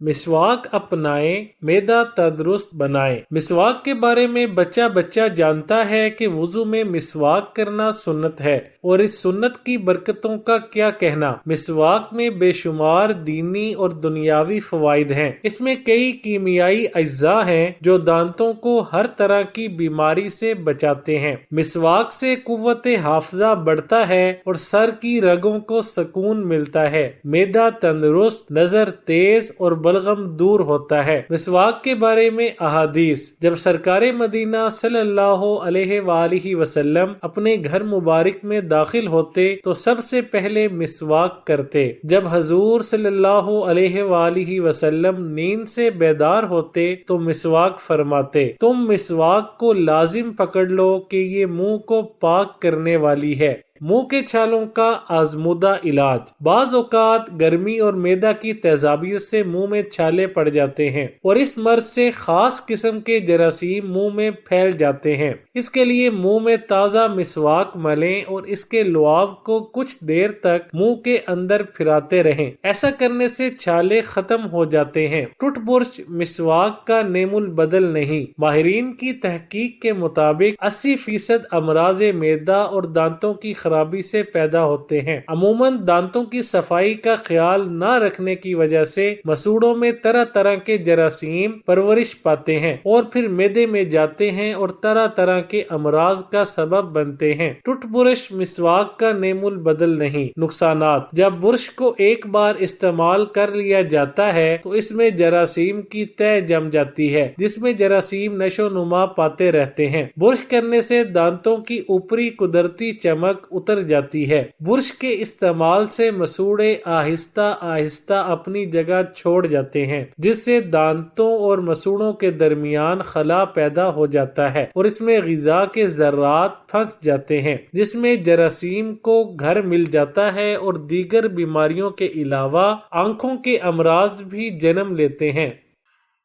مسواک اپنائیں، معدہ تندرست بنائیں۔ مسواک کے بارے میں بچہ بچہ جانتا ہے کہ وضو میں مسواک کرنا سنت ہے، اور اس سنت کی برکتوں کا کیا کہنا۔ مسواک میں بے شمار دینی اور دنیاوی فوائد ہیں۔ اس میں کئی کیمیائی اجزاء ہیں جو دانتوں کو ہر طرح کی بیماری سے بچاتے ہیں۔ مسواک سے قوت حافظہ بڑھتا ہے اور سر کی رگوں کو سکون ملتا ہے، معدہ تندرست، نظر تیز اور بلغم دور ہوتا ہے۔ مسواک کے بارے میں احادیث: جب سرکار مدینہ صلی اللہ علیہ وآلہ وسلم اپنے گھر مبارک میں داخل ہوتے تو سب سے پہلے مسواک کرتے۔ جب حضور صلی اللہ علیہ وآلہ وسلم نیند سے بیدار ہوتے تو مسواک فرماتے، تم مسواک کو لازم پکڑ لو کہ یہ منہ کو پاک کرنے والی ہے۔ منہ کے چھالوں کا آزمودہ علاج: بعض اوقات گرمی اور معدہ کی تیزابیت سے منہ میں چھالے پڑ جاتے ہیں، اور اس مرض سے خاص قسم کے جراثیم منہ میں پھیل جاتے ہیں۔ اس کے لیے منہ میں تازہ مسواک ملیں اور اس کے لعاب کو کچھ دیر تک منہ کے اندر پھراتے رہیں۔ ایسا کرنے سے چھالے ختم ہو جاتے ہیں۔ ٹوتھ برش مسواک کا نعم البدل نہیں۔ ماہرین کی تحقیق کے مطابق 80% امراض معدہ اور دانتوں کی خرابی سے پیدا ہوتے ہیں۔ عموماً دانتوں کی صفائی کا خیال نہ رکھنے کی وجہ سے مسوڑوں میں طرح طرح کے جراثیم پرورش پاتے ہیں اور پھر معدے میں جاتے ہیں اور طرح طرح کے امراض کا سبب بنتے ہیں۔ ٹوتھ برش مسواک کا نعم البدل نہیں۔ نقصانات: جب برش کو ایک بار استعمال کر لیا جاتا ہے تو اس میں جراثیم کی تہ جم جاتی ہے، جس میں جراثیم نشو نما پاتے رہتے ہیں۔ برش کرنے سے دانتوں کی اوپری قدرتی چمک اتر جاتی ہے۔ برش کے استعمال سے مسوڑے آہستہ آہستہ اپنی جگہ چھوڑ جاتے ہیں، جس سے دانتوں اور مسوڑوں کے درمیان خلا پیدا ہو جاتا ہے اور اس میں غذا کے ذرات پھنس جاتے ہیں، جس میں جراثیم کو گھر مل جاتا ہے اور دیگر بیماریوں کے علاوہ آنکھوں کے امراض بھی جنم لیتے ہیں۔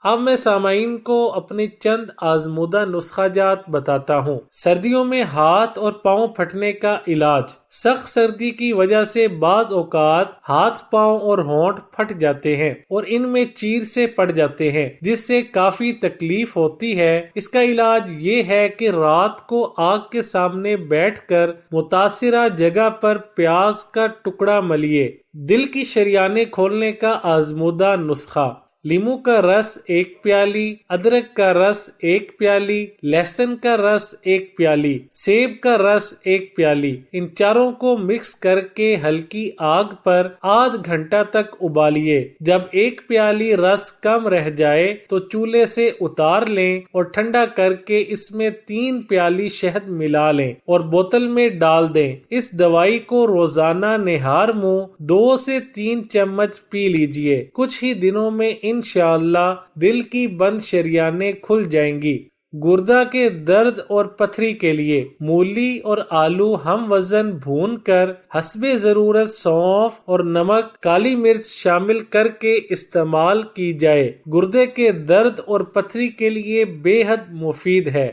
اب میں سامعین کو اپنی چند آزمودہ نسخہ جات بتاتا ہوں۔ سردیوں میں ہاتھ اور پاؤں پھٹنے کا علاج: سخت سردی کی وجہ سے بعض اوقات ہاتھ، پاؤں اور ہونٹ پھٹ جاتے ہیں اور ان میں چیر سے پڑ جاتے ہیں، جس سے کافی تکلیف ہوتی ہے۔ اس کا علاج یہ ہے کہ رات کو آگ کے سامنے بیٹھ کر متاثرہ جگہ پر پیاز کا ٹکڑا ملیے۔ دل کی شریانیں کھولنے کا آزمودہ نسخہ: لیموں کا رس 1 پیالی، ادرک کا رس 1 پیالی، لہسن کا رس 1 پیالی، سیب کا رس 1 پیالی۔ ان چاروں کو مکس کر کے ہلکی آگ پر آدھ گھنٹہ تک ابالیے۔ جب 1 پیالی رس کم رہ جائے تو چولہے سے اتار لیں اور ٹھنڈا کر کے اس میں 3 پیالی شہد ملا لیں اور بوتل میں ڈال دیں۔ اس دوائی کو روزانہ نہار منہ 2 سے 3 چمچ پی لیجئے۔ کچھ ہی دنوں میں انشاءاللہ دل کی بند شریانیں کھل جائیں گی۔ گردہ کے درد اور پتھری کے لیے مولی اور آلو ہم وزن بھون کر حسب ضرورت سونف اور نمک، کالی مرچ شامل کر کے استعمال کی جائے۔ گردے کے درد اور پتھری کے لیے بے حد مفید ہے۔